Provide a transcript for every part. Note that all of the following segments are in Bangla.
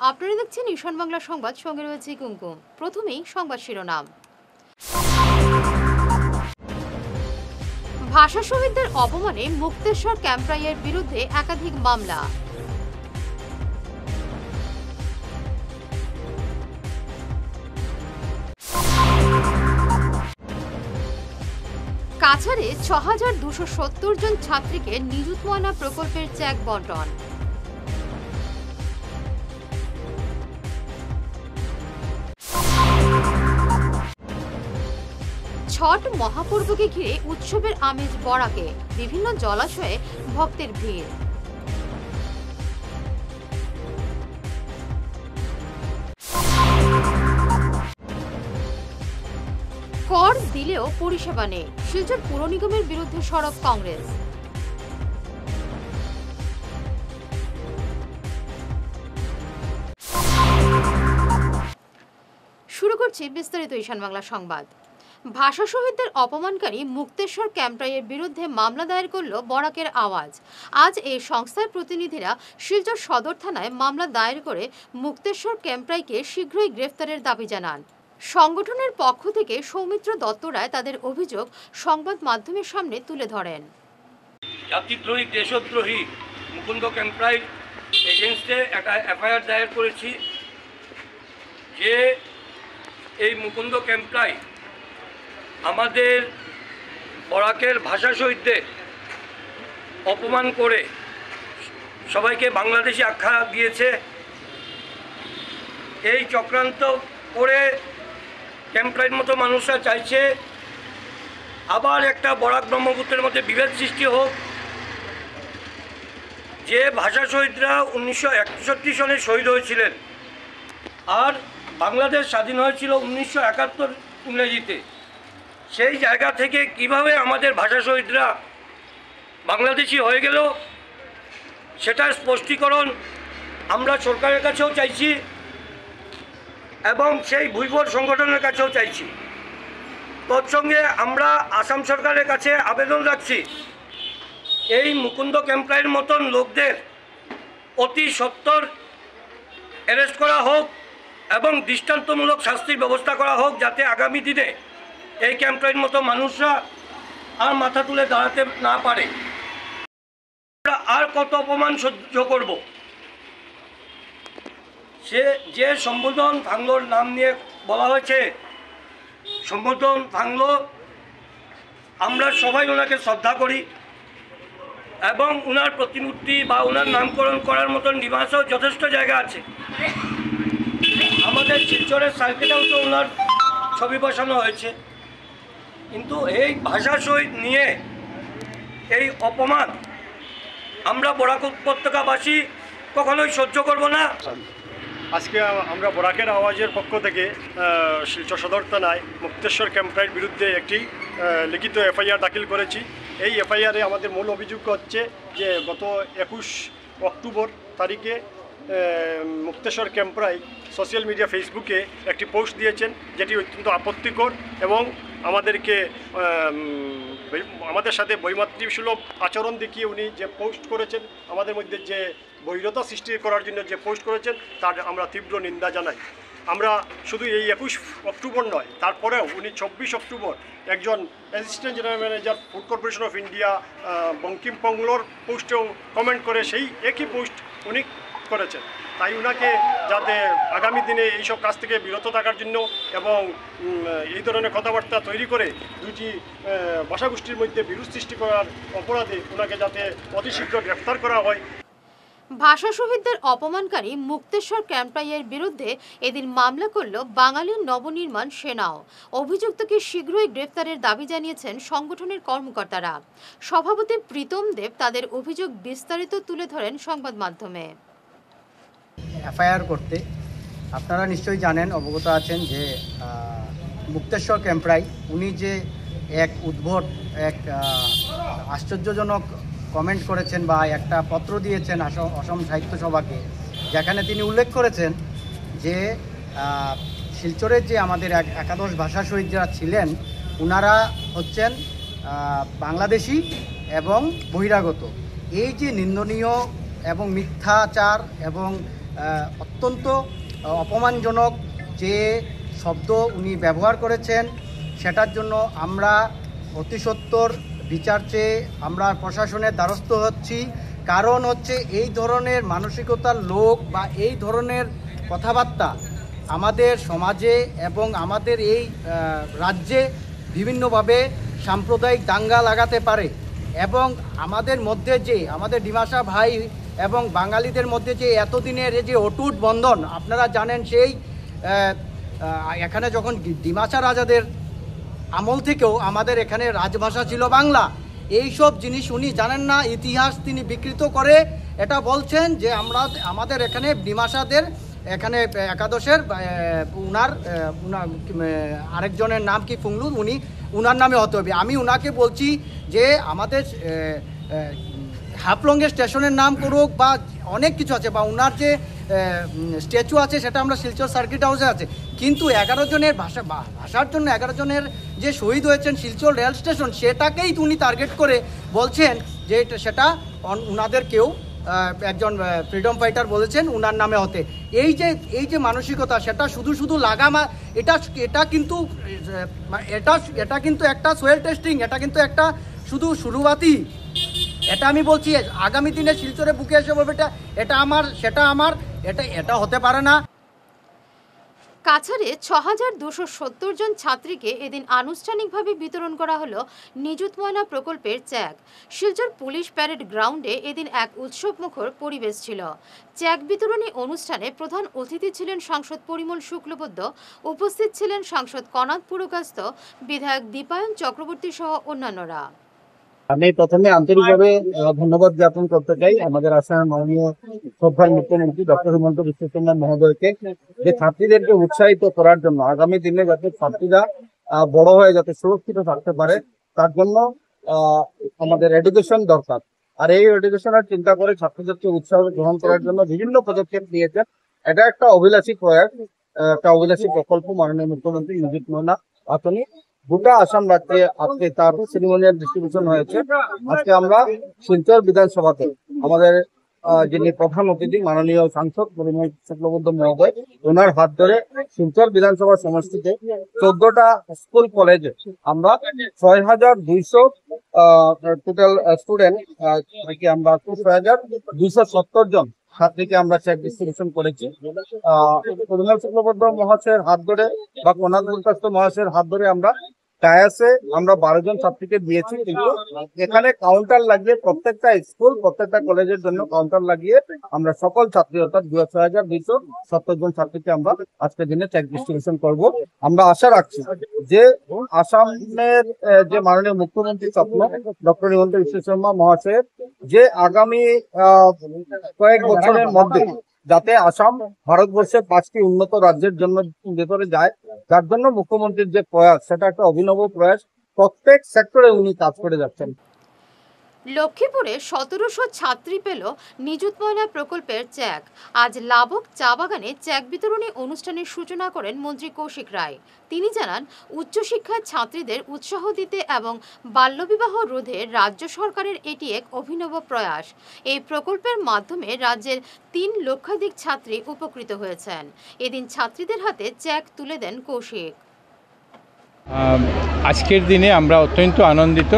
আপনারা দেখছেন ঈশান বাংলা সংবাদ, সঙ্গে রয়েছে কুমকুম। প্রথমেই সংবাদ শিরোনাম। ভাষা শহীদদের অপমানে মুক্তেশ্বর ক্যাম্পরাইয়ের বিরুদ্ধে একাধিক মামলা। কাছাড়ে ৬,২৭০ জন ছাত্রীকে নিযুত প্রকল্পের চেক বন্টন। ছট মহাপর্বকে ঘিরে উৎসবের আমেজ বরাকে, বিভিন্ন জলাশয়ে ভক্তের ভিড়। কর দিলেও পরিষেবা নেই, শিলচর পুর নিগমের বিরুদ্ধে সরব কংগ্রেস। শুরু করছি বিস্তারিত ঈশান বাংলা সংবাদ। ভাষা শহীদদের অপমানকারী মুক্তেশ্বর ক্যাম্পরাইয়ের বিরুদ্ধে মামলা দায়ের করল বরাকের আওয়াজ। আজ এই সংস্থার প্রতিনিধিরা শিলচর সদর থানায় মামলা দায়ের করে মুক্তেশ্বর ক্যাম্পরাইকে শীঘ্রই গ্রেফতারের দাবি জানান। সংগঠনের পক্ষ থেকে সৌমিত্র দত্ত রায় তাদের অভিযোগ সংবাদ মাধ্যমের সামনে তুলে ধরেন। জাতিদ্রোহী, দেশদ্রোহী মুকুন্দ ক্যাম্পরাই এগেনস্টে একটা এফআইআর দায়ের করেছি যে এই মুকুন্দ ক্যাম্পরাই আমাদের বরাকের ভাষা শহীদদের অপমান করে সবাইকে বাংলাদেশি আখ্যা দিয়েছে। এই চক্রান্ত করে ক্যাম্পরাইয়ের মতো মানুষরা চাইছে আবার একটা বরাক ব্রহ্মপুত্রের মধ্যে বিভেদ সৃষ্টি হোক। যে ভাষা শহীদরা 1961 সনে শহীদ হয়েছিলেন আর বাংলাদেশ স্বাধীন হয়েছিল 1971 ইংরেজিতে, সেই জায়গা থেকে কিভাবে আমাদের ভাষা শহীদরা বাংলাদেশি হয়ে গেল সেটার স্পষ্টীকরণ আমরা সরকারের কাছেও চাইছি এবং সেই ভুইফোর সংগঠনের কাছেও চাইছি। তৎসঙ্গে আমরা আসাম সরকারের কাছে আবেদন রাখছি এই মুকুন্দ ক্যাম্পরাইয়ের মতন লোকদের অতি সত্বর অ্যারেস্ট করা হোক এবং দৃষ্টান্তমূলক শাস্তির ব্যবস্থা করা হোক, যাতে আগামী দিনে এই ক্যাম্পরাইয়ের মতো মানুষরা আর মাথা তুলে দাঁড়াতে না পারে। আমরা আর কত অপমান সহ্য করব? সে যে সম্বোধন ভাঙলোর নাম নিয়ে বলা হয়েছে, সম্বোধন ভাঙলো, আমরা সবাই ওনাকে শ্রদ্ধা করি এবং ওনার প্রতিমূর্তি বা ওনার নামকরণ করার মতন নিবাসও যথেষ্ট জায়গা আছে। আমাদের শিলচরের সার্কিটেও তো ওনার ছবি বসানো হয়েছে, কিন্তু এই ভাষা শহীদ নিয়ে এই অপমান আমরা বরাক উপত্যকাবাসী কখনোই সহ্য করব না। আজকে আমরা বরাকের আওয়াজের পক্ষ থেকে শিলচর সদর থানায় মুক্তেশ্বর ক্যাম্পরাইয়ের বিরুদ্ধে একটি লিখিত এফআইআর দাখিল করেছি। এই এফআইআরে আমাদের মূল অভিযোগ হচ্ছে যে গত 21 অক্টোবর তারিখে মুক্তেশ্বর ক্যাম্পরাই সোশ্যাল মিডিয়া ফেসবুকে একটি পোস্ট দিয়েছেন, যেটি অত্যন্ত আপত্তিকর এবং আমাদের সাথে বৈমাতৃসুলভ আচরণ দেখিয়ে উনি যে পোস্ট করেছেন, আমাদের মধ্যে যে বৈরতা সৃষ্টি করার জন্য যে পোস্ট করেছেন তার আমরা তীব্র নিন্দা জানাই। আমরা শুধু এই 21 অক্টোবর নয়, তারপরেও উনি 24 অক্টোবর একজন assistant general manager Food Corporation of India Bankim পংলোর পোস্টেও কমেন্ট করে সেই একই পোস্ট উনি করেছেন। তাই ওনাকে যাতে আগামী দিনে এইসব কাজ থেকে বিরত থাকার জন্য এবং এই ধরনের কথাবার্তা তৈরি করে দুইটি ভাষাগোষ্ঠীর মধ্যে বিরোধ সৃষ্টি করার অপরাধে ওনাকে যাতে অতি শীঘ্র গ্রেফতার করা হয়। ভাষা শহীদদের অপমানকারী মুক্তেশ্বর ক্যাম্পরাইয়ের বিরুদ্ধে এদিন মামলা করল বাঙালি নবনির্মাণ সেনাও। অভিযুক্তকে শীঘ্রই গ্রেফতারের দাবি জানিয়েছেন সংগঠনের কর্মকর্তারা। সভাপতি প্রীতম দেব তাদের অভিযোগ বিস্তারিত তুলে ধরেন সংবাদ মাধ্যমে। এফআইআর করতে আপনারা নিশ্চয়ই জানেন, অবগত আছেন যে মুক্তেশ্বর ক্যাম্পরাই উনি যে এক উদ্ভট এক আশ্চর্যজনক কমেন্ট করেছেন বা একটা পত্র দিয়েছেন অসম সাহিত্য সভাকে, যেখানে তিনি উল্লেখ করেছেন যে শিলচরের যে আমাদের একাদশ ভাষা শহীদ যারা ছিলেন ওনারা হচ্ছেন বাংলাদেশি এবং বহিরাগত। এই যে নিন্দনীয় এবং মিথ্যাচার এবং অত্যন্ত অপমানজনক যে শব্দ উনি ব্যবহার করেছেন, সেটার জন্য আমরা অতি সত্বর বিচার চেয়ে আমরা প্রশাসনের দ্বারস্থ হচ্ছি। কারণ হচ্ছে এই ধরনের মানসিকতার লোক বা এই ধরনের কথাবার্তা আমাদের সমাজে এবং আমাদের এই রাজ্যে বিভিন্নভাবে সাম্প্রদায়িক দাঙ্গা লাগাতে পারে এবং আমাদের মধ্যে যে আমাদের ডিমাসা ভাই এবং বাঙালিদের মধ্যে যে এতদিনের যে অটুট বন্ধন, আপনারা জানেন সেই এখানে যখন ডিমাসা রাজাদের আমল থেকেও আমাদের এখানে রাজভাষা ছিল বাংলা। এই সব জিনিস উনি জানেন না, ইতিহাস তিনি বিকৃত করে এটা বলছেন যে আমাদের এখানে ডিমাসাদের এখানে একাদশের উনার আরেকজনের নাম কি ফুংলু, উনার নামে হতে হবে। আমি উনাকে বলছি যে আমাদের হাফলংয়ের স্টেশনের নাম করুক বা অনেক কিছু আছে, বা উনার যে স্ট্যাচু আছে সেটা আমরা শিলচর সার্কিট হাউসে আছে, কিন্তু 11 জনের ভাষার জন্য 11 জনের যে শহীদ হয়েছেন শিলচর রেল স্টেশন, সেটাকেই উনি টার্গেট করে বলছেন যে সেটা উনাদের কেউ একজন ফ্রিডম ফাইটার বলেছেন উনার নামে হতে। এই যে মানসিকতা, সেটা শুধু লাগামা, এটা কিন্তু একটা সোয়েল টেস্টিং, এটা কিন্তু একটা শুধু শুরুবাতি। এটা আমি বলছি, আগামী দিনে শিলচরে বুকে এসে বলবে এটা আমার, সেটা আমার, এটা হতে পারে না। কাছাড়ে ৬,২৭০ জন ছাত্রীকে এদিন আনুষ্ঠানিকভাবে বিতরণ করা হলো নিযুত ময়না প্রকল্পের চেক। শিলচর পুলিশ প্যারেড গ্রাউন্ডে এদিন এক উৎসবমুখর পরিবেশ ছিল। চেক বিতরণী অনুষ্ঠানে প্রধান অতিথি ছিলেন সাংসদ পরিমল শুক্লবৈদ্য, উপস্থিত ছিলেন সাংসদ কনাদ পুরকাস্ত, বিধায়ক দীপায়ন চক্রবর্তী সহ অন্যান্যরা। আমি প্রথমে আন্তরিকভাবে ধন্যবাদ জ্ঞাপন করতে চাই আমাদের আসামের মাননীয় শ্রদ্ধার মুখ্যমন্ত্রী ডক্টর হিমন্ত বিশ্ব শর্মা মহোদয়কে, যে ছাত্রীদেরকে উৎসাহিত করার জন্য আগামী দিনে যাতে ছাত্রীরা বড় হয়ে যাতে সুরক্ষিত থাকতে পারে তার জন্য আমাদের এডুকেশন দরকার। আর এই এডুকেশনের চিন্তা করে ছাত্রদেরকে উৎসাহ গ্রহণ করার জন্য বিভিন্ন পদক্ষেপ নিয়েছেন। এটা একটা অভিলাষী প্রয়াস, একটা অভিলাষী প্রকল্প। মাননীয় মুখ্যমন্ত্রী নিযুত ময়না আপনি গোটা আসাম রাজ্যে আজকে তার সেরিমনিয়াল ডিস্ট্রিবিউশন হয়েছে। আজকে আমরা শিলচর বিধানসভাতে আমাদের যিনি প্রধান অতিথি মাননীয় সাংসদ পরিমল শুক্লবৈদ্য মহোদয়, ওনার হাত ধরে শিলচর বিধানসভা সমষ্টিতে 14টা স্কুল কলেজে আমরা ৬,২০০ টোটাল স্টুডেন্ট আমরা ৬,২৭০ জন ছাত্রীকে আমরা চেক ডিস্ট্রিবিউশন করেছি। পরিমল শুক্লবৈদ্য মহাশয়ের হাত ধরে বা কনাদ পুরকাস্ত মহাশয়ের হাত ধরে আমরা ডায়াসে আমরা 12 জন ছাত্রীকে দিয়েছি, কিন্তু এখানে কাউন্টার লাগিয়ে প্রত্যেকটা স্কুল প্রত্যেকটা কলেজের জন্য কাউন্টার লাগিয়ে আমরা সকল ছাত্রী অর্থাৎ ৬,২৭০ জন ছাত্রীকে আমরা আজকের দিনে চেক ডিস্ট্রিবিউশন করব। আমরা আশা রাখছি যে আসামের যে মাননীয় মুখ্যমন্ত্রী স্বপ্ন ডক্টর হিমন্ত বিশ্ব শর্মা মহাশয়ের, যে আগামী কয়েক বছরের মধ্যে যাতে আসাম ভারতবর্ষের 5টি উন্নত রাজ্যের জন্য ভেতরে যায়, যার জন্য মুখ্যমন্ত্রীর যে প্রয়াস সেটা একটা অভিনব প্রয়াস। প্রত্যেক সেক্টরে উনি কাজ করে যাচ্ছেন। লক্ষ্মীপুরে ১৭০০ ছাত্রী পেল নিযুত ময়না প্রকল্পের চেক। আজ লাবক চা বাগানে চেক বিতরণী অনুষ্ঠানের সূচনা করেন মন্ত্রী কৌশিক রায়। তিনি জানান, উচ্চশিক্ষার ছাত্রীদের উৎসাহ দিতে এবং বাল্যবিবাহ রোধে রাজ্য সরকারের এটি এক অভিনব প্রয়াস। এই প্রকল্পের মাধ্যমে রাজ্যের ৩ লক্ষাধিক ছাত্রী উপকৃত হয়েছেন। এদিন ছাত্রীদের হাতে চেক তুলে দেন কৌশিক। আজকের দিনে আমরা অত্যন্ত আনন্দিত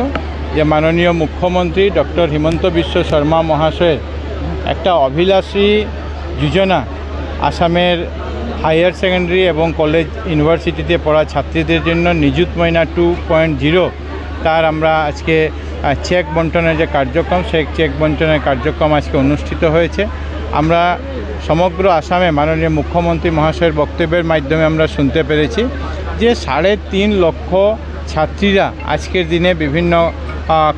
যে মাননীয় মুখ্যমন্ত্রী ডক্টর হিমন্ত বিশ্ব শর্মা মহাশয়ের একটা অভিলাষী যোজনা আসামের হায়ার সেকেন্ডারি এবং কলেজ ইউনিভার্সিটিতে পড়া ছাত্রীদের জন্য নিযুত ময়না 2.0 তার আমরা আজকে চেক বন্টনের যে কার্যক্রম, সেই চেক বন্টনের কার্যক্রম আজকে অনুষ্ঠিত হয়েছে। আমরা সমগ্র আসামে মাননীয় মুখ্যমন্ত্রী মহাশয়ের বক্তব্যের মাধ্যমে আমরা শুনতে পেরেছি যে 3.5 লক্ষ ছাত্রীরা আজকের দিনে বিভিন্ন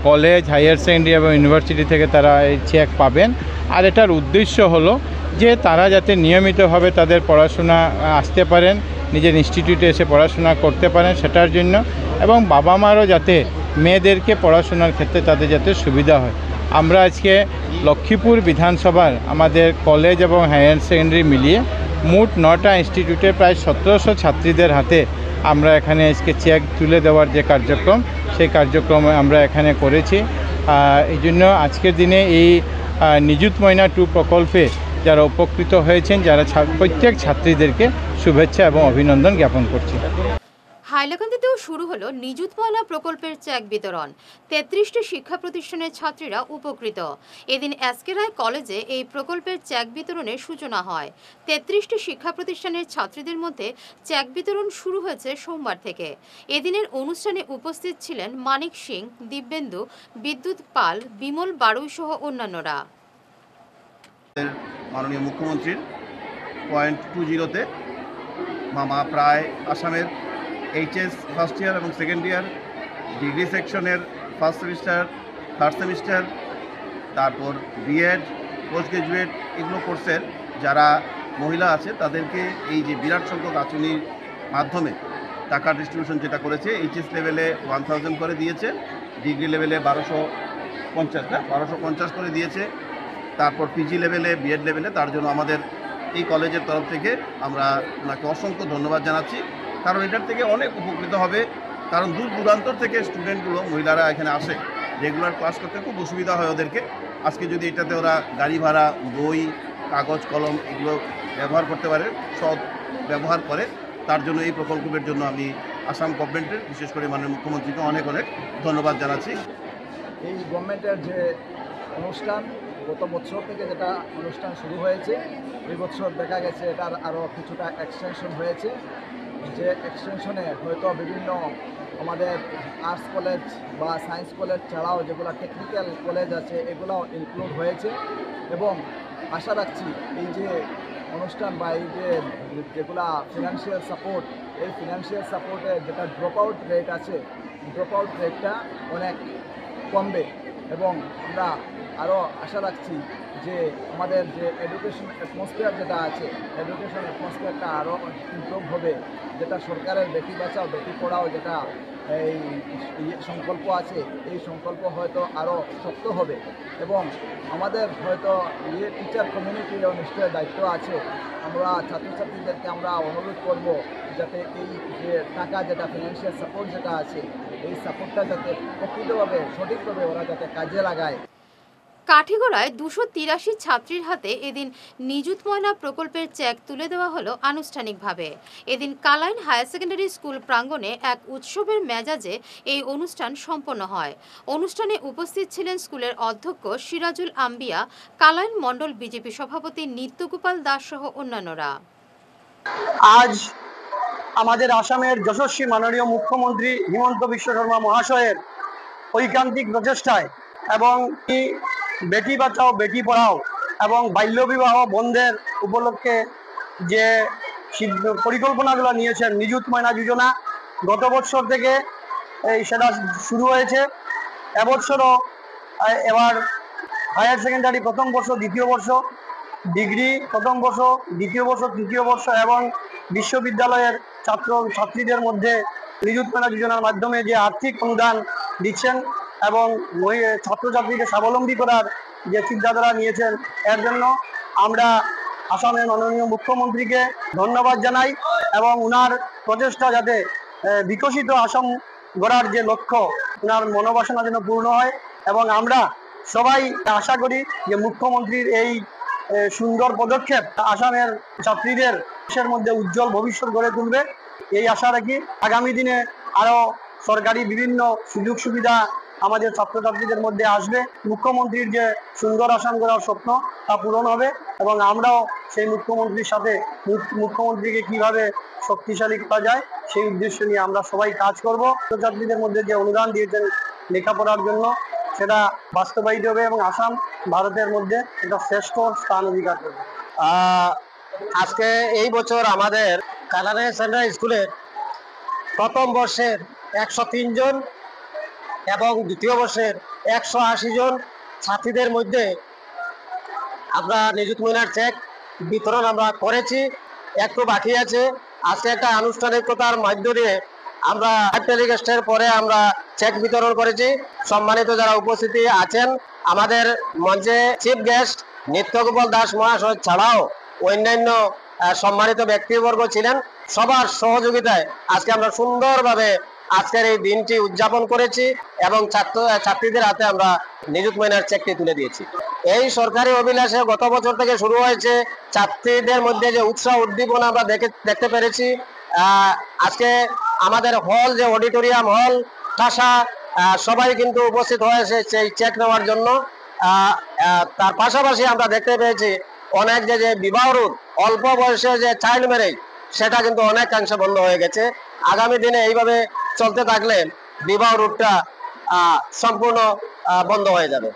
কলেজ, হায়ার সেকেন্ডারি এবং ইউনিভার্সিটি থেকে তারা এই চেক পাবেন। আর এটার উদ্দেশ্য হলো যে তারা যাতে নিয়মিতভাবে তাদের পড়াশোনা আসতে পারেন, নিজের ইনস্টিটিউটে এসে পড়াশোনা করতে পারেন সেটার জন্য, এবং বাবা মারও যাতে মেয়েদেরকে পড়াশোনার ক্ষেত্রে তাদের যাতে সুবিধা হয়। আমরা আজকে লক্ষ্মীপুর বিধানসভার আমাদের কলেজ এবং হায়ার সেকেন্ডারি মিলিয়ে মোট 9টা ইনস্টিটিউটে প্রায় 1700 ছাত্রীদের হাতে আমরা এখানে আজকে চেক তুলে দেওয়ার যে কার্যক্রম, সেই কার্যক্রম আমরা এখানে করেছি। এই জন্য আজকের দিনে এই নিযুত ময়না 2 প্রকল্পে যারা উপকৃত হয়েছেন, যারা প্রত্যেক ছাত্রীদেরকে শুভেচ্ছা এবং অভিনন্দন জ্ঞাপন করছি। হাইলাকান্দিতেও শুরু হলো নিযুত ময়লা প্রকল্পের চেক বিতরণ। 33টি শিক্ষা প্রতিষ্ঠানের ছাত্রীরা উপকৃত। এদিন এসকে রায় কলেজে এই প্রকল্পের চেক বিতরণের সূচনা হয়। 33টি শিক্ষা প্রতিষ্ঠানের ছাত্রীদের মধ্যে চেক বিতরণ শুরু হয়েছে সোমবার থেকে। এদিনের অনুষ্ঠানে উপস্থিত ছিলেন মানিক সিং, দিব্যেন্দু, বিদ্যুৎ পাল, বিমল বাড়ুই সহ অন্যান্যরা। মাননীয় মুখ্যমন্ত্রীর পয়েন্ট 20-তে প্রায় আসামের এইচএস ফার্স্ট ইয়ার এবং সেকেন্ড ইয়ার, ডিগ্রি সেকশনের ফার্স্ট সেমিস্টার, থার্ড সেমিস্টার, তারপর বিএড, পোস্ট গ্রাজুয়েট এগুলো কোর্সের যারা মহিলা আছে তাদেরকে এই যে বিরাট সংখ্যক আঁচনির মাধ্যমে টাকা ডিস্ট্রিবিউশন যেটা করেছে, এইচএস লেভেলে 1000 করে দিয়েছে, ডিগ্রি লেভেলে 1250 করে দিয়েছে, তারপর পিজি লেভেলে, বিএড লেভেলে। তার জন্য আমাদের এই কলেজের তরফ থেকে আমরা ওনাকে অসংখ্য ধন্যবাদ জানাচ্ছি, কারণ এটার থেকে অনেক উপকৃত হবে। কারণ দূর দূরান্তর থেকে স্টুডেন্টগুলো, মহিলারা এখানে আসে, রেগুলার ক্লাস করতে খুব অসুবিধা হয় ওদেরকে। আজকে যদি এটাতে ওরা গাড়ি ভাড়া, বই, কাগজ কলম এগুলো ব্যবহার করতে পারে, সৎ ব্যবহার করে, তার জন্য এই প্রকল্পের জন্য আমি আসাম গভর্নমেন্টের, বিশেষ করে মাননীয় মুখ্যমন্ত্রীকে অনেক অনেক ধন্যবাদ জানাচ্ছি। এই গভর্নমেন্টের যে অনুষ্ঠান, গত বছর থেকে যেটা অনুষ্ঠান শুরু হয়েছে, এই বছর দেখা গেছে এটার আরও কিছুটা এক্সটেনশন হয়েছে। যে এক্সটেনশনে হয়তো বিভিন্ন আমাদের আর্টস কলেজ বা সায়েন্স কলেজ ছাড়াও যেগুলো টেকনিক্যাল কলেজ আছে এগুলোও ইনক্লুড হয়েছে। এবং আশা রাখছি এই যে অনুষ্ঠান বা এই যে যেগুলা ফিনান্সিয়াল সাপোর্ট, এই ফিনান্সিয়াল সাপোর্টের যেটা ড্রপ আউট রেট আছে, ড্রপ আউট রেটটা অনেক কমবে। এবং আমরা আরও আশা রাখছি যে আমাদের যে এডুকেশন অ্যাটমসফিয়ার যেটা আছে, এডুকেশন অ্যাটমসফিয়ারটা আরও ইমপ্রুভ হবে। যেটা সরকারের বেটি বাঁচাও বেটি পড়াও যেটা এই সংকল্প আছে, এই সংকল্প হয়তো আরও শক্ত হবে। এবং আমাদের হয়তো টিচার কমিউনিটিরও নিশ্চয় দায়িত্ব আছে। আমরা ছাত্রছাত্রীদেরকে আমরা অনুরোধ করব যাতে এই যে টাকা যেটা ফিনান্সিয়াল সাপোর্ট যেটা আছে, এই সাপোর্টটা যাতে প্রকৃতভাবে সঠিকভাবে ওরা যাতে কাজে লাগায়। কাঠিগড়ায় 283 ছাত্রীর হাতে এদিন নিযুত ময়লা প্রকল্পের চেক তুলে দেওয়া হলো আনুষ্ঠানিকভাবে। এদিন কালাইন হায়ার সেকেন্ডারি স্কুল প্রাঙ্গণে এক উৎসবের মেজাজে এই অনুষ্ঠান সম্পন্ন হয়। অনুষ্ঠানে উপস্থিত ছিলেন স্কুলের অধ্যক্ষ সিরাজুল আম্বিয়া, কালাইন মণ্ডল বিজেপি সভাপতি নিত্যগোপাল দাস সহ অন্যান্যরা। আজ আমাদের আসামের যশস্বী মাননীয় মুখ্যমন্ত্রী হিমন্ত বিশ্ব শর্মা মহাশয়ের ঐকান্তিক প্রচেষ্টায় এবং বেটি বাঁচাও বেটি পড়াও এবং বাল্যবিবাহ বন্ধের উপলক্ষে যে পরিকল্পনাগুলো নিয়েছেন, নিযুত ময়না যোজনা গত বছর থেকে সেটা শুরু হয়েছে। এবছরও এবার হায়ার সেকেন্ডারি প্রথম বর্ষ, দ্বিতীয় বর্ষ, ডিগ্রি প্রথম বর্ষ, দ্বিতীয় বর্ষ, তৃতীয় বর্ষ এবং বিশ্ববিদ্যালয়ের ছাত্রীদের মধ্যে নিযুত ময়না যোজনার মাধ্যমে যে আর্থিক অনুদান দিচ্ছেন এবং ছাত্রছাত্রীকে স্বাবলম্বী করার যে চিন্তাধারা নিয়েছেন, এর জন্য আমরা আসামের মাননীয় মুখ্যমন্ত্রীকে ধন্যবাদ জানাই। এবং ওনার প্রচেষ্টা যাতে বিকশিত আসাম গড়ার যে লক্ষ্য, ওনার মনোবাসনা যেন পূর্ণ হয়। এবং আমরা সবাই আশা করি যে মুখ্যমন্ত্রীর এই সুন্দর পদক্ষেপ আসামের ছাত্রীদের দেশের মধ্যে উজ্জ্বল ভবিষ্যৎ গড়ে তুলবে, এই আশা রাখি। আগামী দিনে আরও সরকারি বিভিন্ন সুযোগ সুবিধা আমাদের ছাত্রছাত্রীদের মধ্যে আসবে। মুখ্যমন্ত্রীর যে সুন্দর আসাম গড়ার স্বপ্ন তা পূরণ হবে এবং আমরাও সেই মুখ্যমন্ত্রীর সাথে মুখ্যমন্ত্রীকে কিভাবে শক্তিশালী করা যায় সেই উদ্দেশ্য নিয়ে আমরা সবাই কাজ করব। ছাত্রছাত্রীদের মধ্যে যে অনুদান দিয়েছেন লেখাপড়ার জন্য, সেটা বাস্তবায়িত হবে এবং আসাম ভারতের মধ্যে একটা শ্রেষ্ঠ স্থান অধিকার করবে। আজকে এই বছর আমাদের কালাইন সেন্ট্রাল স্কুলের প্রথম বর্ষের 103 জন এবং দ্বিতীয় বর্ষের 180 জন ছাত্রীদের মধ্যে আমরা নিযুত ময়নার চেক বিতরণ আমরা করেছি। একটু বাকি আছে। আজকে একটা আনুষ্ঠানিকতার মধ্য দিয়ে আমরা টেলিকাস্টের পরে আমরা চেক বিতরণ করেছি। সম্মানিত যারা উপস্থিতি আছেন, আমাদের মঞ্চে চিফ গেস্ট নিত্যগোপাল দাস মহাশয় ছাড়াও অন্যান্য সম্মানিত ব্যক্তিবর্গ ছিলেন। সবার সহযোগিতায় আজকে আমরা সুন্দরভাবে আজকের এই দিনটি উদযাপন করেছি এবং ছাত্রীদের হাতে আমরা নিযুত ময়নার চেকটি তুলে দিয়েছি। এই সরকারি অভিলাষে গত বছর থেকে শুরু হয়েছে, ছাত্রীদের মধ্যে যে উৎসাহ উদ্দীপনা আমরা দেখতে পেরেছি। আজকে আমাদের হল যে অডিটোরিয়াম হল ঠাসা, সবাই কিন্তু উপস্থিত হয়েছে সেই চেক নেওয়ার জন্য। তার পাশাপাশি আমরা দেখতে পেয়েছি অনেক যে বিবাহ রোধ, অল্প বয়সে যে চাইল্ড ম্যারেজ, সেটা কিন্তু অনেকাংশে বন্ধ হয়ে গেছে। আগামী দিনে এইভাবে চলতে থাকলে বিবাহ রোধটা সম্পূর্ণ বন্ধ হয়ে যাবে।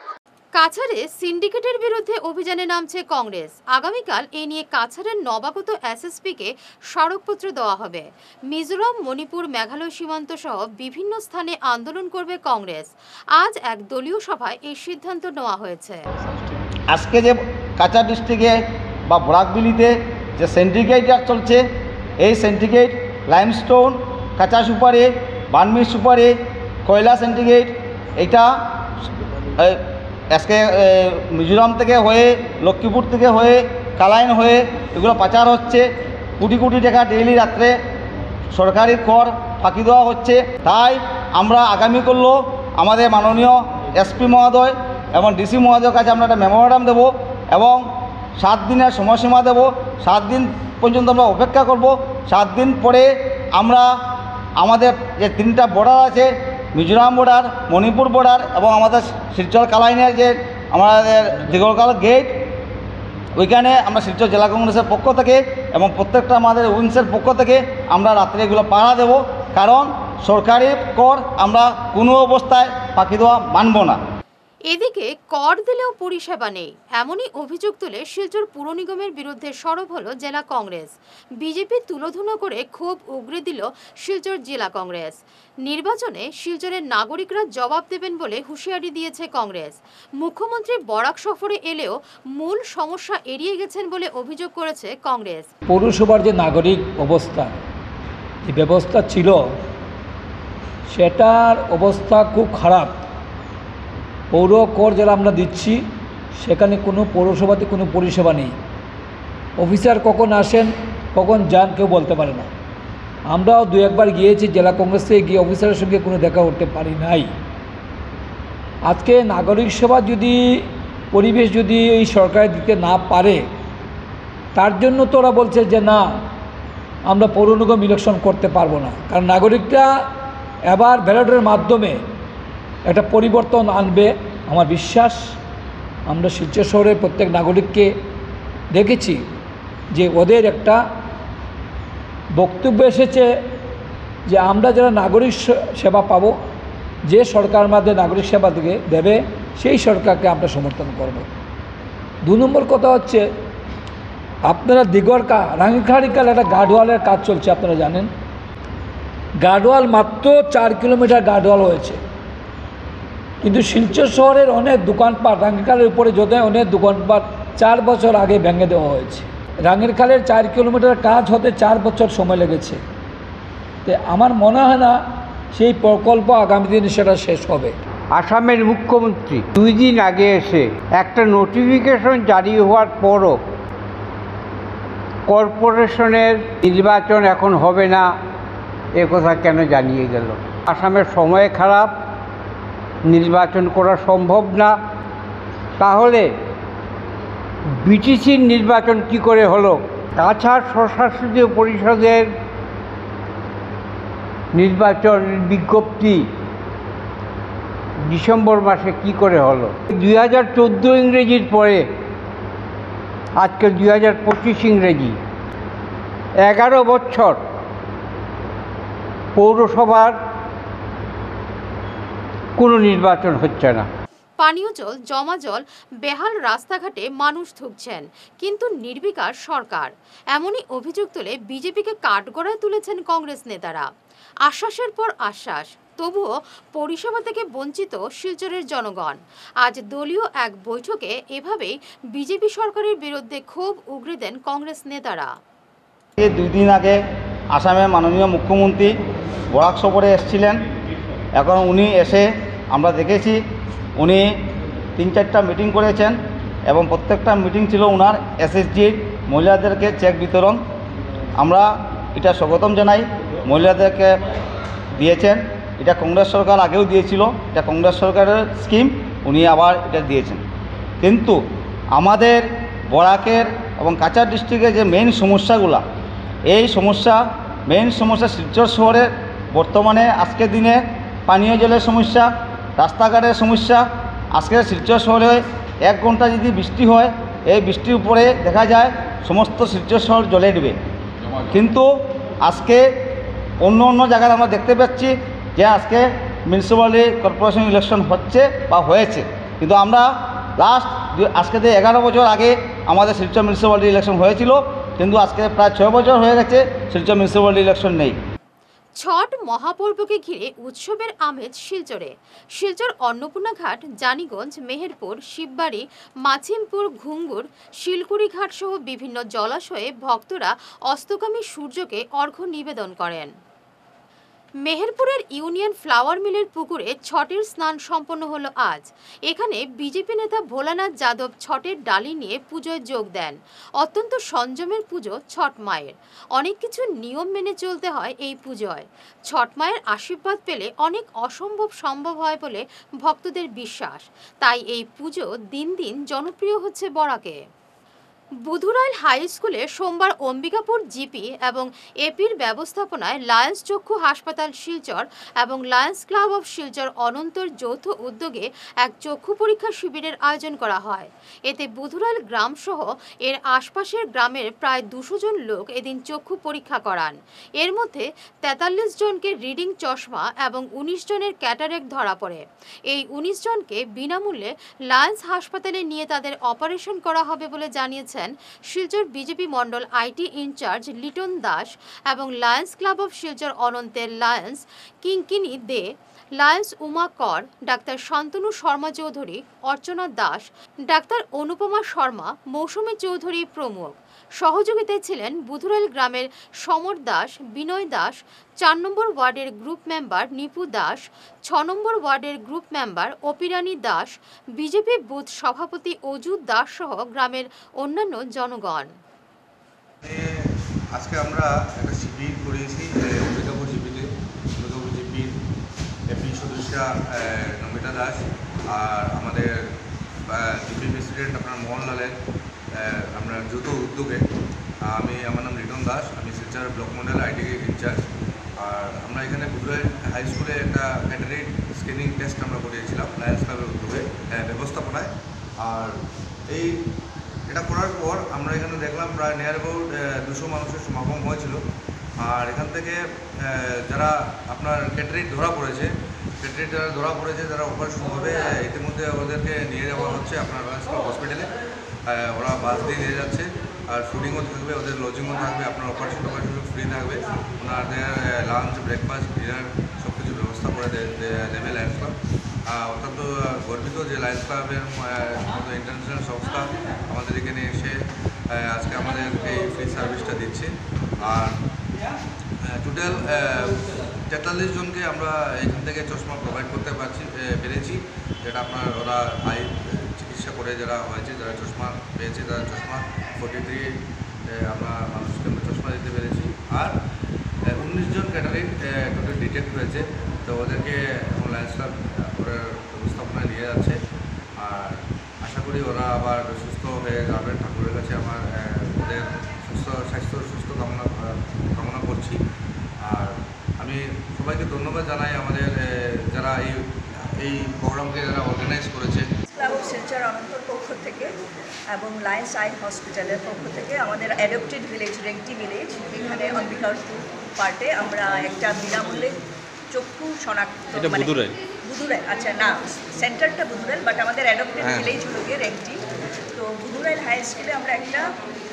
কাছাড়ে সিন্ডিকেটের বিরুদ্ধে অভিযানে নামছে কংগ্রেস। আগামীকাল এ নিয়ে কাছাড়ের নবাগত এসএসপিকে স্মারকপত্র দেওয়া হবে। মিজোরাম, মণিপুর, মেঘালয় সীমান্ত সহ বিভিন্ন স্থানে আন্দোলন করবে কংগ্রেস। আজ এক দলীয় সভায় এই সিদ্ধান্ত নেওয়া হয়েছে। আজকে যে কাছাড় ডিস্ট্রিক্টে বা বরাকবিলিতে যে সিন্ডিকেট চলছে, এই সিন্ডিকেট লাইমস্টোন, কাঁচা সুপারি, বানমি সুপারি, কয়লা সিন্ডিকেট, এটা আজকে মিজোরাম থেকে হয়ে, লক্ষ্মীপুর থেকে হয়ে, কালাইন হয়ে এগুলো পাচার হচ্ছে। কোটি কোটি টাকা ডেইলি রাত্রে সরকারি কর ফাঁকি দেওয়া হচ্ছে। তাই আমরা আগামী করলেও আমাদের মাননীয় এসপি মহোদয় এবং ডিসি মহোদয়ের কাছে আমরা একটা মেমোরান্ডাম দেবো এবং 7 দিনের সময়সীমা দেব। 7 দিন পর্যন্ত আমরা অপেক্ষা করব। 7 দিন পরে আমরা আমাদের যে 3টা বর্ডার আছে, মিজোরাম বর্ডার, মণিপুর বর্ডার এবং আমাদের শিলচর কালাইনের যে আমাদের দীঘলকাল গেট, ওইখানে আমরা শিলচর জেলা কংগ্রেসের পক্ষ থেকে এবং প্রত্যেকটা আমাদের উইংসের পক্ষ থেকে আমরা রাত্রে এগুলো পাহারা দেব। কারণ সরকারি কর আমরা কোনো অবস্থায় ফাঁকি দেওয়া মানব না। এদিকে কর দিলেও পরিষেবা নেই, এমনই অভিযোগ তুলে শিলচর পুর নিগমের বিরুদ্ধে সরব হলো জেলা কংগ্রেস। বিজেপি তুলোধুনো করে ক্ষোভ উগরে দিল শিলচর জেলা কংগ্রেস। নির্বাচনে শিলচরের নাগরিকরা জবাব দেবেন বলে হুঁশিয়ারি দিয়েছে কংগ্রেস। মুখ্যমন্ত্রী বরাক সফরে এলেও মূল সমস্যা এড়িয়ে গেছেন বলে অভিযোগ করেছে কংগ্রেস। পৌরসভার যে নাগরিক অবস্থা, যে ব্যবস্থা ছিল, সেটার অবস্থা খুব খারাপ। পৌর কর যারা আমরা দিচ্ছি, সেখানে কোনো পৌরসভাতে কোনো পরিষেবা নেই। অফিসার কখন আসেন কখন যান কেউ বলতে পারে না। আমরাও 2-1বার গিয়েছি জেলা কংগ্রেসে, গিয়ে অফিসারের সঙ্গে কোনো দেখা করতে পারি নাই। আজকে নাগরিক সেবা যদি পরিবেশ যদি এই সরকার দিতে না পারে, তার জন্য তো ওরা বলছে যে না, আমরা পৌর নিগম ইলেকশন করতে পারবো না। কারণ নাগরিকরা এবার ব্যালটের মাধ্যমে একটা পরিবর্তন আনবে আমার বিশ্বাস। আমরা শিলচর শহরের প্রত্যেক নাগরিককে দেখেছি যে ওদের একটা বক্তব্য এসেছে যে আমরা যারা নাগরিক সেবা পাবো, যে সরকার আমাদের নাগরিক সেবা থেকে দেবে, সেই সরকারকে আমরা সমর্থন করব। 2 নম্বর কথা হচ্ছে, আপনারা রাঙ্গিখাড়িকাল একটা গার্ডওয়ালের কাজ চলছে, আপনারা জানেন। গার্ডওয়াল মাত্র 4 কিলোমিটার গার্ডওয়াল হয়েছে, কিন্তু শিলচর শহরের অনেক দোকানপাট, রাঙ্গিখালের উপরে যত অনেক দোকানপাট 4 বছর আগে ভেঙে দেওয়া হয়েছে। রাঙ্গিখালের 4 কিলোমিটার কাজ হতে 4 বছর সময় লেগেছে। তো আমার মনে হয় না সেই প্রকল্প আগামী দিনে সেটা শেষ হবে। আসামের মুখ্যমন্ত্রী 2 দিন আগে এসে একটা নোটিফিকেশন জারি হওয়ার পরও কর্পোরেশনের নির্বাচন এখন হবে না, এ কথা কেন জানিয়ে গেল? আসামের সময় খারাপ, নির্বাচন করা সম্ভব না, তাহলে বিটিসির নির্বাচন কি করে হলো? কাছাড় স্বশাসিত পরিষদের নির্বাচন বিজ্ঞপ্তি ডিসেম্বর মাসে কি করে হলো? 2014 ইংরেজির পরে আজকে 2025 ইংরেজি, 11 বছর পৌরসভার কোনো নির্বাচন হচ্ছে না। পানীয় জল, জমা জল, বেহাল রাস্তাঘাটে মানুষ ধুঁকছেন, কিন্তু নির্বিকার সরকার। এমনই অভিযোগ তুলে বিজেপিকে কাঠগড়ায় তুলেছেন কংগ্রেস নেতারা। আশ্বাসের পর আশ্বাস, তবুও পরিষেবা থেকে বঞ্চিত শিলচরের জনগণ। আজ দলীয় এক বৈঠকে এভাবেই বিজেপি সরকারের বিরুদ্ধে ক্ষোভ উগরে দেন কংগ্রেস নেতারা। 2 দিন আগে আসামের মাননীয় মুখ্যমন্ত্রী বরাক সফরে এসেছিলেন। এখন উনি এসে আমরা দেখেছি উনি 3-4টা মিটিং করেছেন এবং প্রত্যেকটা মিটিং ছিল ওনার এসএসজির মহিলাদেরকে চেক বিতরণ। আমরা এটা স্বাগতম জানাই, মহিলাদেরকে দিয়েছেন। এটা কংগ্রেস সরকার আগেও দিয়েছিল, এটা কংগ্রেস সরকারের স্কিম, উনি আবার এটা দিয়েছেন। কিন্তু আমাদের বরাকের এবং কাছাড় ডিস্ট্রিক্টের যে মেইন সমস্যাগুলা, এই মেইন সমস্যা শিলচর শহরের বর্তমানে আজকের দিনে পানীয় জলের সমস্যা, রাস্তাঘাটের সমস্যা। আজকের শিলচর শহরে 1 ঘন্টা যদি বৃষ্টি হয়, এই বৃষ্টির উপরে দেখা যায় সমস্ত শিলচর শহর জলে ডুবে। কিন্তু আজকে অন্য জায়গায় আমরা দেখতে পাচ্ছি যে আজকে মিউনিসিপ্যালিটি কর্পোরেশন ইলেকশন হচ্ছে বা হয়েছে, কিন্তু আমরা আজকে 11 বছর আগে আমাদের শিলচর মিউনিসিপ্যালিটি ইলেকশন হয়েছিল, কিন্তু আজকে প্রায় 6 বছর হয়ে গেছে শিলচর মিউনিসিপ্যালিটি ইলেকশন নেই। ছট মহাপর্বকে ঘিরে উৎসবের আমেজ শিলচরে। শিলচর অন্নপূর্ণা ঘাট, জানিগঞ্জ, মেহেরপুর, শিববাড়ি, মাছিমপুর, ঘুঙ্গুর, শিলকুড়ি ঘাট সহ বিভিন্ন জলাশয়ে ভক্তরা অস্তগামী সূর্যকে অর্ঘ্য নিবেদন করেন। মেহেরপুরের ইউনিয়ন ফ্লাওয়ার মিলের পুকুরে ছটের স্নান সম্পন্ন হলো আজ। এখানে বিজেপি নেতা ভোলানাথ যাদব ছটের ডালি নিয়ে পুজোয় যোগ দেন। অত্যন্ত সংযমের পুজো ছট মায়ের। অনেক কিছু নিয়ম মেনে চলতে হয় এই পুজোয়। ছট মায়ের আশীর্বাদ পেলে অনেক অসম্ভব সম্ভব হয় বলে ভক্তদের বিশ্বাস। তাই এই পুজো দিন দিন জনপ্রিয় হচ্ছে বরাকে। বুধুরাইল হাই স্কুলে সোমবার অম্বিকাপুর জিপি এবং এপির ব্যবস্থাপনায় লায়ন্স চক্ষু হাসপাতাল শিলচর এবং লায়ন্স ক্লাব অফ শিলচর অনন্তর যৌথ উদ্যোগে এক চক্ষু পরীক্ষা শিবিরের আয়োজন করা হয়। এতে বুধুরাইল গ্রাম সহ এর আশপাশের গ্রামের প্রায় 200 জন লোক এদিন চক্ষু পরীক্ষা করান। এর মধ্যে 43 জনকে রিডিং চশমা এবং 19 জনের ক্যাটারেক্ট ধরা পড়ে। এই 19 জনকে বিনামূল্যে লায়ন্স হাসপাতালে নিয়ে তাদের অপারেশন করা হবে বলে জানিয়েছে Silchar BJP mandal IT incharge Liton Das এবং লায়ন্স ক্লাব অফ শিলচর অনন্তের Lions Kinkini Dey, Lions Uma Kar, doctor Shantanu Sharma Chowdhury, Archana Das, doctor Anupama Sharma, Mousumi Chowdhury প্রমুখ। সহযোগিতায় ছিলেন বুধুরাইল গ্রামের সমর দাস, বিনয় দাস, 4 নম্বর ওয়ার্ডের গ্রুপ মেম্বার নিপু দাস, 6 নম্বর ওয়ার্ডের group member Apirani Das, BJP booth সভাপতি অজু দাস সহ গ্রামের অন্যান্য জনগণ। আজকে আমরা একটা শিবির করেছি অম্বিকাপুর জিপিতে। অম্বিকাপুর জিপির এপি সদস্যা নমিতা দাস আর আমাদের জিপি প্রেসিডেন্ট আপনার মোহনলালের আমরা যৌথ উদ্যোগে। আমার নাম লিটন দাস, আমি Silchar block mandal IT incharge. আর আমরা এখানে বুধুরাইল হাই স্কুলে একটা ক্যাটারেক্ট স্ক্রিনিং টেস্ট আমরা করিয়েছিলাম লায়ন্স ক্লাবের উদ্যোগে ব্যবস্থাপনায়। আর এটা করার পর আমরা এখানে দেখলাম প্রায় নিয়ার অ্যাবাউট 200 মানুষের সমাগম হয়েছিল। আর এখান থেকে যারা আপনার ক্যাটারেক্ট ধরা পড়েছে যারা অপারেশন হবে, ইতিমধ্যে ওদেরকে নিয়ে যাওয়া হচ্ছে আপনার লায়ন্স ক্লাব হসপিটালে। ওরা বাস দিয়ে নিয়ে যাচ্ছে, আর ফুডিংও থাকবে, ওদের লজিংও থাকবে, আপনার অপারেশন ফ্রি থাকবে। ওনাদের লাঞ্চ, ব্রেকফাস্ট, ডিনার সব কিছু ব্যবস্থা করে দেবে লায়ন্স ক্লাব। অত্যন্ত গর্বিত যে লায়ন্স ক্লাবের মতো ইন্টারন্যাশনাল সংস্থা আমাদের এখানে এসে আজকে আমাদের এই ফ্রি সার্ভিসটা দিচ্ছে। আর টোটাল 43 জনকে আমরা এখান থেকে চশমা প্রোভাইড করতে পেরেছি, যেটা আপনার ওরা আই চিকিৎসা করে যারা হয়েছে, যারা চশমা পেয়েছে, তারা চশমা 43 আমরা মানুষকে আমরা চশমা দিতে পেরেছি। আর 19 জন ক্যাটারেক্ট টোটাল ডিটেক্ট হয়েছে, তো ওদেরকে এখন লায়ন্স ক্লাব ওরা ব্যবস্থাপনায় নিয়ে যাচ্ছে। আর আশা করি ওরা আবার সুস্থ হয়ে যাবে। ঠাকুরের কাছে আমার ওদের সুস্থ কামনা করছি। আর আমি সবাইকে ধন্যবাদ জানাই আমাদের যারা এই প্রোগ্রামকে যারা অর্গানাইজ করেছে। ক্লাব অফ শিলচর অনন্তর পক্ষ থেকে এবং লায়ন্স আই হসপিটালের পক্ষ থেকে আমাদের অ্যাডপ্টেড ভিলেজ রেংটি ভিলেজ এখানে অম্বিকাপুর পার্টে আমরা একটা বিনামূল্যে চক্ষু শনাক্ত বুধুরাইল, আচ্ছা না সেন্টারটা বুধুরাইল, বাট আমাদের অ্যাডপ্টেড ভিলেজ হলো গিয়ে রেংটি। তো বুধুরাইল হাই স্কুলে আমরা একটা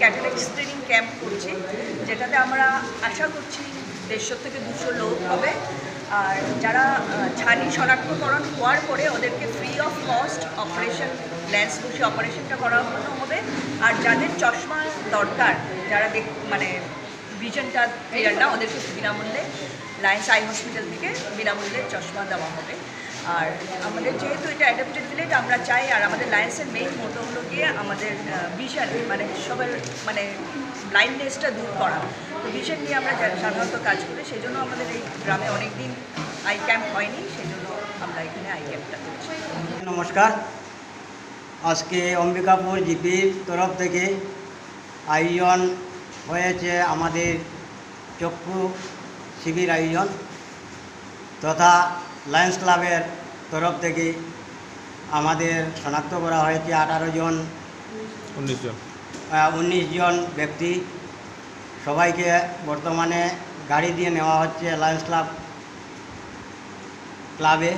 ক্যাটারেক্ট স্ক্রিনিং ক্যাম্প করছি, যেটাতে আমরা আশা করছি 150 থেকে 200 লোক হবে। আর যারা ছানি শনাক্তকরণ হওয়ার পরে ওদেরকে free of cost operation, lens বসে অপারেশনটা করানো হবে। আর যাদের চশমা দরকার, যারা মানে ভিশনটা ক্লিয়ার না, ওদেরকে বিনামূল্যে লায়ন্স আই হসপিটাল থেকে বিনামূল্যে চশমা দেওয়া হবে। আর আমাদের যেহেতু এটা অ্যাডাপ্টেড ভিলেজ, আমরা চাই, আর আমাদের লায়ন্সের মেইন মোটো হলো গিয়ে আমাদের ভিশন, মানে সবার মানে ব্লাইন্ডনেসটা দূর করা। তো ভিশন নিয়ে আমরা সাধারণত কাজ করি, সেই জন্য আমাদের এই গ্রামে অনেক দিন আই ক্যাম্প হয়নি, সেজন্য আমরা এখানে আই ক্যাম্পটা করছি। নমস্কার, আজকে অম্বিকাপুর জিপির তরফ থেকে আয়োজন হয়েছে আমাদের চক্ষু শিবির আয়োজন, তথা লায়ন্স ক্লাবের তরফ থেকে আমাদের শনাক্ত করা হয়েছে 19 জন ব্যক্তি। সবাইকে বর্তমানে গাড়ি দিয়ে নেওয়া হচ্ছে লায়ন্স ক্লাবে,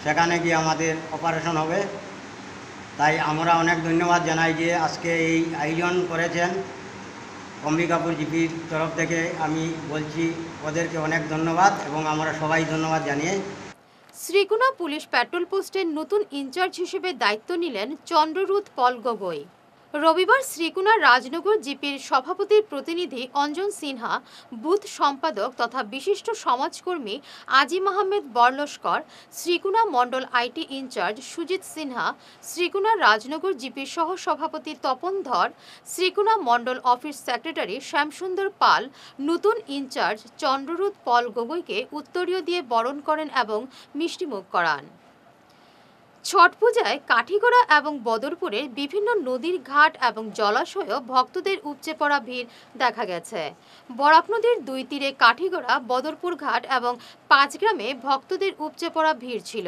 সেখানে গিয়ে আমাদের অপারেশন হবে। তাই আমরা অনেক ধন্যবাদ জানাই যে আজকে এই আয়োজন করেছেন অম্বিকাপুর জিপির তরফ থেকে। আমি বলছি ওদেরকে অনেক ধন্যবাদ এবং আমরা সবাই ধন্যবাদ জানিয়ে শ্রীকুনা পুলিশ পেট্রোল পোস্টের নতুন ইনচার্জ হিসেবে দায়িত্ব নিলেন চন্দ্ররুত পল গগৈ। রবিবার শ্রীকুনা রাজনগর জিপির সভাপতির প্রতিনিধি অঞ্জন সিনহা, বুথ সম্পাদক তথা বিশিষ্ট সমাজকর্মী আজিম আহমেদ বরলস্কর, শ্রীকুনা মণ্ডল আইটি ইনচার্জ সুজিত সিনহা, শ্রীকুনা রাজনগর জিপির সহ সভাপতি তপন ধর, শ্রীকুনা মণ্ডল অফিস সেক্রেটারি শ্যামসুন্দর পাল নতুন ইনচার্জ চন্দ্ররুত পল গগৈকে উত্তরীয় দিয়ে বরণ করেন এবং মিষ্টিমুখ করান। ছট পূজায় কাঠিগড়া এবং বদরপুরের বিভিন্ন নদীর ঘাট এবং জলাশয়েও ভক্তদের উপচে পড়া ভিড় দেখা গেছে। বরাক নদীর দুই তীরে কাঠিগড়া, বদরপুর ঘাট এবং পাঁচগ্রামে ভক্তদের উপচে পড়া ভিড় ছিল।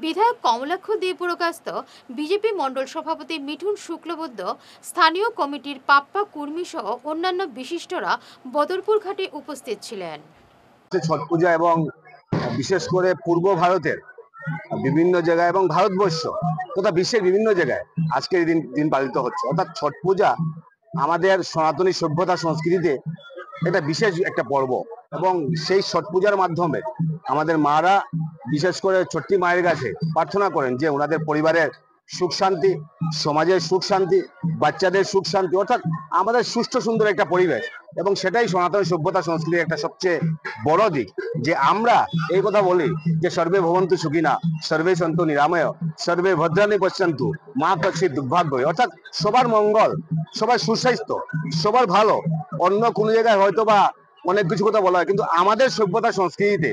বিধায়ক কমলাক্ষ দে পুরকাস্ত, বিজেপি মণ্ডল সভাপতি মিঠুন শুক্লবৈদ্য, স্থানীয় কমিটির পাপ্পা কুর্মী সহ অন্যান্য বিশিষ্টরা বদরপুর ঘাটে উপস্থিত ছিলেন। ছট পূজা এবং বিশেষ করে পূর্ব ভারতের বিভিন্ন জায়গায় এবং ভারতবর্ষ তথা বিশ্বের বিভিন্ন জায়গায় আজকের দিন পালিত হচ্ছে। অর্থাৎ ছট পূজা আমাদের সনাতনী সভ্যতা সংস্কৃতিতে এটা বিশেষ একটা পর্ব এবং সেই ছট পূজার মাধ্যমে আমাদের মারা বিশেষ করে ছট্টি মায়ের কাছে প্রার্থনা করেন যে ওনাদের পরিবারের সুখ শান্তি, সমাজের সুখ শান্তি, বাচ্চাদের সুখ শান্তি, অর্থাৎ আমাদের সুষ্ঠু সুন্দর একটা পরিবেশ। এবং সেটাই সনাতন সভ্যতা সংস্কৃতির একটা সবচেয়ে বড় দিক, যে আমরা এই কথা বলি যে সর্বে ভবন্তু সুখিনা, সর্বে সন্তু নিরাময়, সর্বে ভদ্রাণী পশ্যন্তু মা কচ্ছিৎ দুর্ভাগ্য। অর্থাৎ সবার মঙ্গল, সবার সুস্বাস্থ্য, সবার ভালো। অন্য কোনো জায়গায় হয়তো বা অনেক কিছু কথা বলা হয়, কিন্তু আমাদের সভ্যতা সংস্কৃতিতে,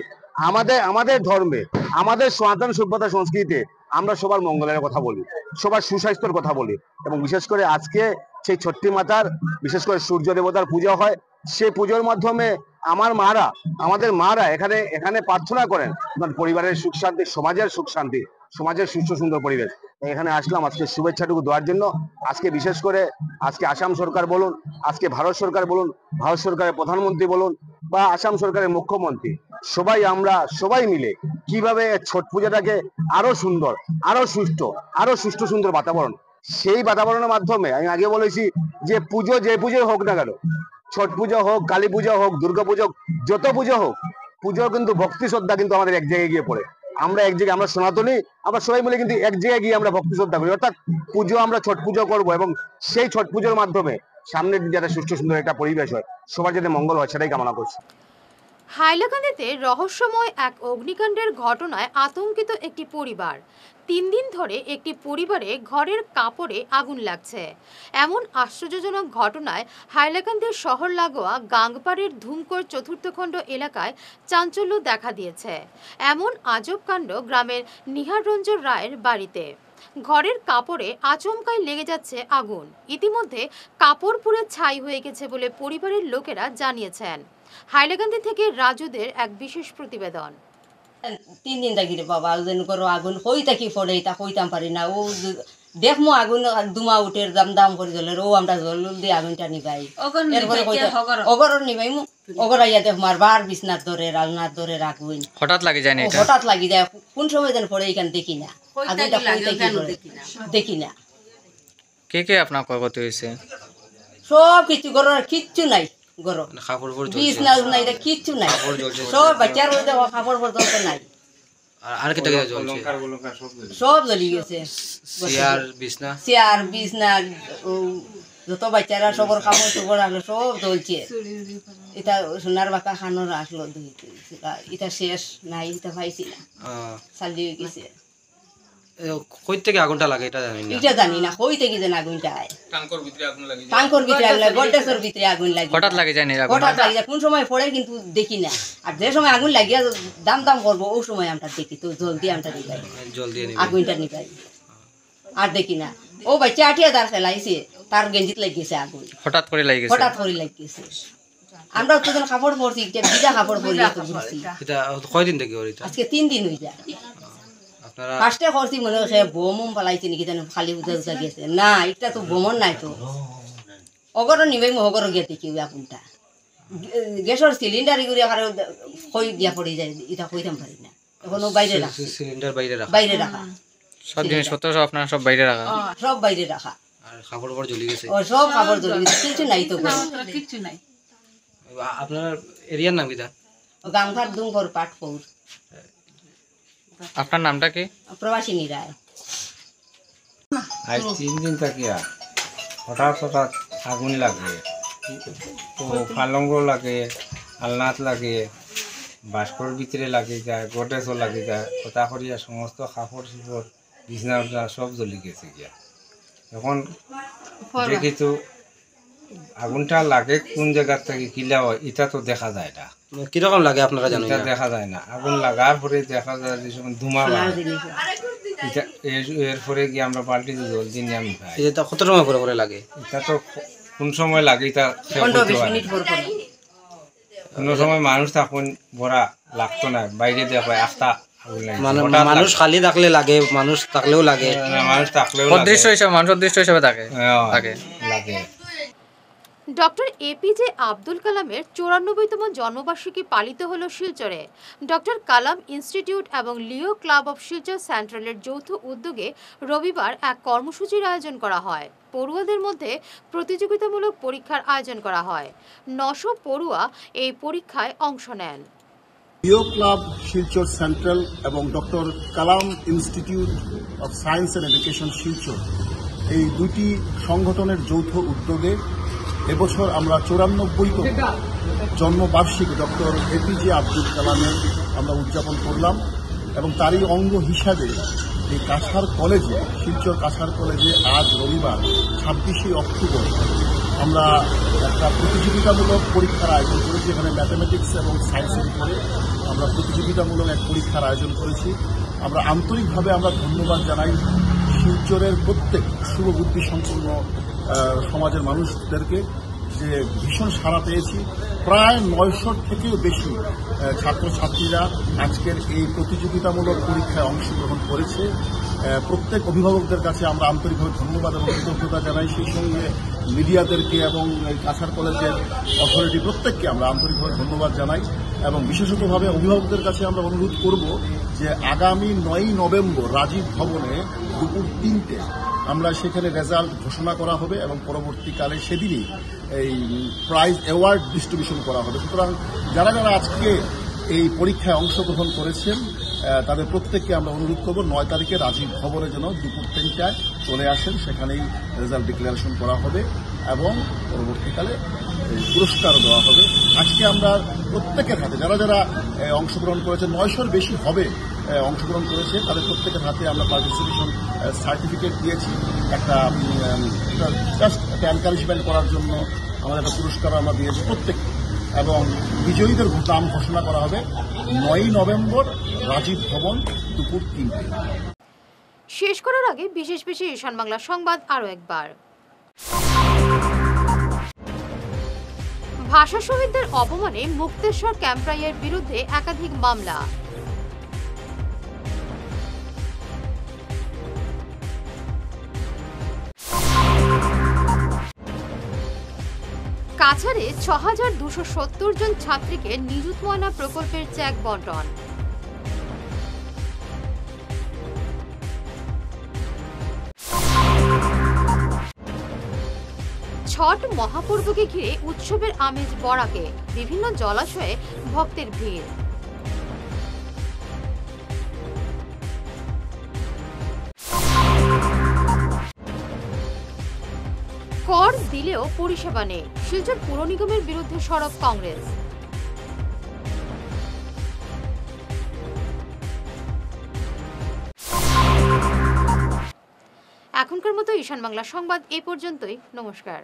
আমাদের ধর্মে, আমাদের সনাতন সভ্যতা সংস্কৃতিতে আমরা সবার মঙ্গলের কথা বলি, সবার সুস্বাস্থ্যের কথা বলি। এবং বিশেষ করে আজকে সেই ছট্টি মাতার বিশেষ করে সূর্য দেবতার পূজা হয়। সেই পুজোর মাধ্যমে আমাদের মারা এখানে প্রার্থনা করেন পরিবারের সুখ শান্তি, সমাজের সুখ শান্তি, সমাজের সুস্থ সুন্দর পরিবেশ। এখানে আসলাম আজকে শুভেচ্ছাটুকু দেওয়ার জন্য। আজকে বিশেষ করে আজকে আসাম সরকার বলুন, আজকে ভারত সরকার বলুন, ভারত সরকারের প্রধানমন্ত্রী বলুন বা আসাম সরকারের মুখ্যমন্ত্রী, সবাই মিলে কিভাবে ছট পূজাটাকে আরো সুন্দর, আরো সুষ্ঠু সুন্দর বাতাবরণ, সেই বাতাবরণের মাধ্যমে আমি আগে বলেছি যে যে পুজোই হোক না কেন, ছট পুজো হোক, কালী পুজো হোক, দুর্গা পুজো হোক, যত পুজো হোক, পুজোর কিন্তু ভক্তি শ্রদ্ধা কিন্তু আমাদের এক জায়গায় গিয়ে পড়ে। আমরা সনাতনী, আমরা সবাই মিলে কিন্তু এক জায়গায় গিয়ে আমরা ভক্তি শ্রদ্ধা করি। অর্থাৎ পুজো আমরা ছট পুজো করবো এবং সেই ছট পুজোর মাধ্যমে সামনের যাতে সুষ্ঠু সুন্দর একটা পরিবেশ হয়, সবার যাতে মঙ্গল হয়, সেটাই কামনা করছি। হাইলাকান্দিতে রহস্যময় এক অগ্নিকাণ্ডের ঘটনায় আতঙ্কিত একটি পরিবার। 3 দিন ধরে একটি পরিবারে ঘরের কাপড়ে আগুন লাগছে। এমন আশ্চর্যজনক ঘটনায় হাইলাকান্দির শহর লাগোয়া গাংপাড়ের ধুমকর চতুর্থ খণ্ড এলাকায় চাঞ্চল্য দেখা দিয়েছে। এমন আজব কাণ্ড গ্রামের নিহার রঞ্জন রায়ের বাড়িতে। ঘরের কাপড়ে আচমকাই লেগে যাচ্ছে আগুন। ইতিমধ্যে কাপড় পুড়ে ছাই হয়ে গেছে বলে পরিবারের লোকেরা জানিয়েছেন। হাইলাকান্দি থেকে রাজুদের এক বিশেষ প্রতিবেদন। 3 দিন থাকি রে বাবা, করো আগুন হই থাকি পড়ে তা হইতাম পারি না। ও দেখমো আগুন দুমা উঠে দাম করে জ্বলে, ও আমরা জল দিয়ে আগুনটা নিবাই। এরপরে অগরর নিবাই অগরাইয়া দেখ মারবার বিছনার ধরে রালনার ধরে রাখুন। হঠাৎ লাগি যায় না, হঠাৎ লাগি যায়। কোন সময় যেন পড়ে এখান দেখি না, আগুনটা দেখি না। কে আপনার ক্ষয়ক্ষতি হয়েছে? সব কিছু ঘরের কিচ্ছু নাই, গরম বিছনা নাই, কিচ্ছু নাই, সব বাচ্চার কাপড় পর্যন্ত নাই। আর কি জ্বলছে? সব জ্বলি গেছে, চেয়ার বিছনা যত বাচ্চারা সবর কাপড় চোপড় আসলো সব জ্বলছে। এটা সোনার বাঁকা খানোর আসলো, এটা শেষ নাই, এটা পাইছি না, চালিয়ে গেছে। কই থেকে আগুনটা লাগে এটা জানি না। এটা জানি না কই থেকে যেন আগুনটা আয়। ট্যাঙ্কর ভিতরে আগুন লাগে। ট্যাঙ্কর ভিতরে আগুন লাগে, ভোল্টেজের ভিতরে আগুন লাগে। হঠাৎ লাগে যায় না আগুন। হঠাৎ লাগে যায়, কোন সময় পড়ে কিন্তু দেখি না। আর যে সময় আগুন লাগিয়া দাম দাম করব ওই সময় আমরা দেখি, তো জলদি আমরা নিবাই। জলদি নিবাই। আগুনটা নিবাই। আর দেখি না। ও বাচ্চা 8000 ফেলাইছে, তার গেঞ্জিত লাগিয়েছে আগুন। হঠাৎ করে লাগে গেছে। হঠাৎ করে লাগিয়েছে। আমরা তো যখন কাপড় পরছি, একটা ভিজা কাপড় পরিয়ে তো ঘুরছি। এটা কয়দিন থেকে হইতা? আজকে 3 দিন হই যায়। আপনারা ফার্স্টে করছি মনে হয় বোম ফেলাইছে নাকি জানো, খালি উজা উজা গেছে। না, এটা তো বোমন নাই তো। অগর নিবে অগর গিয়ে দেখি আগুনটা। গ্যাসের সিলিন্ডার এগুলি আর কই গিয়া পড়ে যায়, এটা কইতাম পারি না। এখনো বাইরে রাখা। সিলিন্ডার বাইরে রাখা। বাইরে রাখা। সব জিনিসপত্র সব আপনারা সব বাইরে রাখা। সব বাইরে রাখা। আর কাপড় পর জ্বলে গেছে। ও সব কাপড় জ্বলে গেছে, কিছু নাই তো। কিছু নাই। আপনার এরিয়ার নাম কিটা? গাংঘাট দুংঘর পাটপুর। আপনার নামটা কি? প্রবাসিনী রায়। আজ 3 দিন থাকিয়া হঠাৎ হঠাৎ আগুন লাগে, তো পালঙ্গ লাগে, আলনাত লাগে, বাস্কর ভিতরে লাগে যায়, গোটেসও লাগে যায়, কথা করিয়া সমস্ত কাপড় চোপড় বিছনা সব জ্বলি গেছে গিয়া। এখন দেখি তো আগুনটা লাগে কোন জায়গার থেকে কিলা হয় এটা তো দেখা যায় না। কিরকম লাগে আপনারা জানেন? এটা দেখা যায় না। আগুন লাগার পরে দেখা যায় যে ধুমা এটা এরপরে গিয়ে আমরা বালতি জলদি নিয়ে আমি খাই। এটা কত সময় পরে পরে লাগে? এটা তো কোন সময় লাগে এটা কোন সময় মানুষ তখন ভরা লাগতো না, বাইরে দেখা আস্তা মানে মানুষ খালি থাকলে লাগে, মানুষ থাকলেও লাগে, মানুষ থাকলেও অদৃশ্য হিসাবে মানুষ অদৃশ্য হিসাবে থাকে লাগে। ডক্টর এপিজে আব্দুল কালামের 94তম জন্মবার্ষিকী পালিত হল শিলচরে। ডক্টর কালাম ইনস্টিটিউট এবং লিও ক্লাব অফ শিলচর সেন্ট্রালের যৌথ উদ্যোগে রবিবার এক কর্মসূচির আয়োজন করা হয়। পড়ুয়াদের মধ্যে প্রতিযোগিতামূলক পরীক্ষার আয়োজন করা হয়। 900 পড়ুয়া এই পরীক্ষায় অংশ নেন। লিও ক্লাব শিলচর সেন্ট্রাল এবং doctor Kalam institute of science and education Silchar, এই দুটি সংগঠনের যৌথ উদ্যোগে এবছর আমরা 94তম জন্মবার্ষিকী ডক্টর এপিজে আব্দুল কালামের আমরা উদযাপন করলাম এবং তারই অঙ্গ হিসাবে এই কাছাড় কলেজে, শিলচর কাছাড় কলেজে আজ রবিবার 26শে অক্টোবর আমরা একটা প্রতিযোগিতামূলক পরীক্ষার আয়োজন করেছি। এখানে ম্যাথামেটিক্স এবং সায়েন্সের উপরে আমরা প্রতিযোগিতামূলক এক পরীক্ষার আয়োজন করেছি। আমরা আন্তরিকভাবে আমরা ধন্যবাদ জানাই শিলচরের প্রত্যেক শুভবুদ্ধি সম্পন্ন সমাজের মানুষদেরকে, যে ভীষণ সাড়া পেয়েছি। প্রায় 900 থেকেও বেশি ছাত্রছাত্রীরা আজকের এই প্রতিযোগিতামূলক পরীক্ষায় অংশগ্রহণ করেছে। প্রত্যেক অভিভাবকদের কাছে আমরা আন্তরিকভাবে ধন্যবাদ এবং কৃতজ্ঞতা জানাই। সেই সঙ্গে মিডিয়াদেরকে এবং কাছাড় কলেজের অথরিটি প্রত্যেককে আমরা আন্তরিকভাবে ধন্যবাদ জানাই এবং বিশেষতভাবে অভিভাবকদের কাছে আমরা অনুরোধ করব যে আগামী 9ই নভেম্বর রাজীব ভবনে দুপুর 3টে আমরা সেখানে রেজাল্ট ঘোষণা করা হবে এবং পরবর্তীকালে সেদিনই এই প্রাইজ অ্যাওয়ার্ড ডিস্ট্রিবিউশন করা হবে। সুতরাং যারা যারা আজকে এই পরীক্ষায় অংশগ্রহণ করেছেন তাদের প্রত্যেককে আমরা অনুরোধ করব 9 তারিখে রাজীব ভবনে যেন দুপুর 3টায় চলে আসেন, সেখানেই রেজাল্ট ডিক্লারেশন করা হবে এবং পরবর্তীকালে পুরস্কারও দেওয়া হবে। আজকে আমরা প্রত্যেকের হাতে যারা যারা অংশগ্রহণ করেছে, 900-র বেশি হবে অংশগ্রহণ করেছে, তাদের প্রত্যেকের হাতে আমরা পার্টিসিপেশন সার্টিফিকেট দিয়েছি। একটা জাস্ট একটা এনকারেজমেন্ট করার জন্য আমাদের একটা পুরস্কার আমরা দিয়েছি প্রত্যেককে এবং বিজয়ীদের নাম ঘোষণা করা হবে 9ই নভেম্বর রাজীব ভবন দুপুর 3টে। শেষ করার আগে বিশেষ ঈশান বাংলা সংবাদ আরও একবার। ভাষা শহীদদের অপমানে মুক্তেশ্বর ক্যাম্পরাইয়ের বিরুদ্ধে একাধিক মামলা। কাছাড়ে 6270 জন ছাত্রীকে নিযুত ময়না প্রকল্পের চেক বন্টন। ছট মহাপর্বকে ঘিরে উৎসবের আমেজ বরাকে, বিভিন্ন জলাশয়ে ভক্তের ভিড়। কর দিলেও পরিষেবা নেই, শিলচর পুর নিগমের বিরুদ্ধে সরব কংগ্রেস। এখনকার মতো ঈশান বাংলা সংবাদ এ পর্যন্তই। নমস্কার।